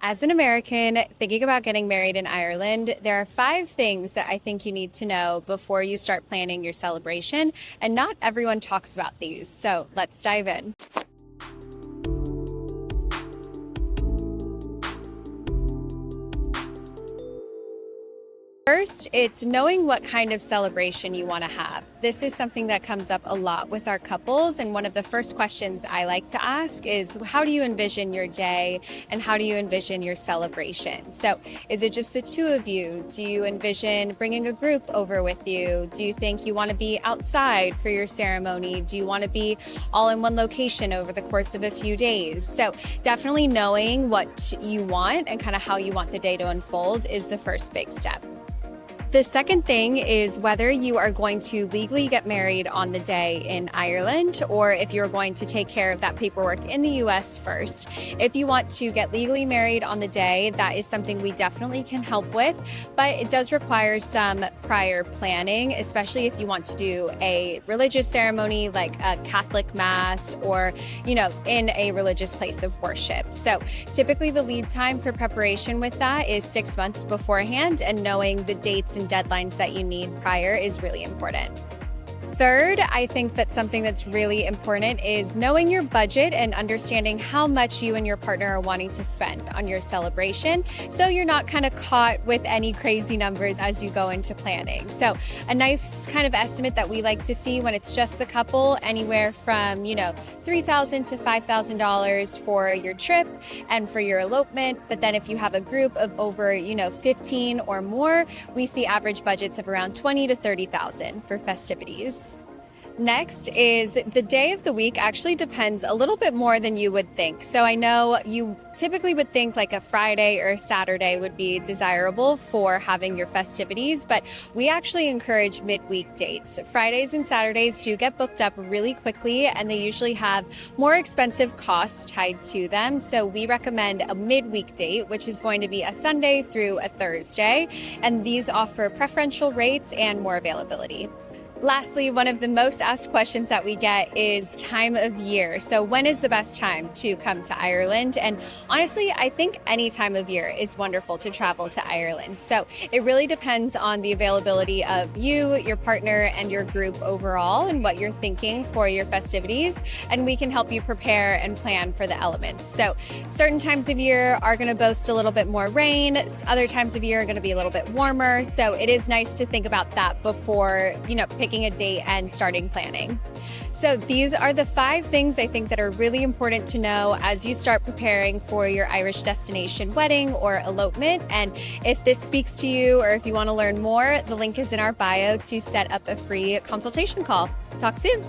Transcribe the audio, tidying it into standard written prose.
As an American thinking about getting married in Ireland, there are 5 things that I think you need to know before you start planning your celebration, and not everyone talks about these. So let's dive in. First, it's knowing what kind of celebration you want to have. This is something that comes up a lot with our couples, and one of the first questions I like to ask is, how do you envision your day and how do you envision your celebration? So, is it just the two of you? Do you envision bringing a group over with you? Do you think you want to be outside for your ceremony? Do you want to be all in one location over the course of a few days? So, definitely knowing what you want and kind of how you want the day to unfold is the first big step. The second thing is whether you are going to legally get married on the day in Ireland or if you're going to take care of that paperwork in the US first. If you want to get legally married on the day, that is something we definitely can help with, but it does require some prior planning, especially if you want to do a religious ceremony like a Catholic mass or, in a religious place of worship. So typically the lead time for preparation with that is 6 months beforehand, and knowing the dates and deadlines that you need prior is really important. Third, I think that something that's really important is knowing your budget and understanding how much you and your partner are wanting to spend on your celebration, so you're not kind of caught with any crazy numbers as you go into planning. So a nice kind of estimate that we like to see when it's just the couple, anywhere from $3,000 to $5,000 for your trip and for your elopement. But then if you have a group of over 15 or more, we see average budgets of around $20,000 to $30,000 for festivities. Next is the day of the week actually depends a little bit more than you would think. So I know you typically would think like a Friday or a Saturday would be desirable for having your festivities, but we actually encourage midweek dates. Fridays and Saturdays do get booked up really quickly, and they usually have more expensive costs tied to them. So we recommend a midweek date, which is going to be a Sunday through a Thursday, and these offer preferential rates and more availability. Lastly, one of the most asked questions that we get is time of year. So when is the best time to come to Ireland? And honestly, I think any time of year is wonderful to travel to Ireland. So it really depends on the availability of you, your partner, and your group overall, and what you're thinking for your festivities. And we can help you prepare and plan for the elements. So certain times of year are going to boast a little bit more rain. Other times of year are going to be a little bit warmer. So it is nice to think about that before, picking a date and starting planning. So these are the 5 things I think that are really important to know as you start preparing for your Irish destination wedding or elopement. And if this speaks to you or if you want to learn more, the link is in our bio to set up a free consultation call. Talk soon.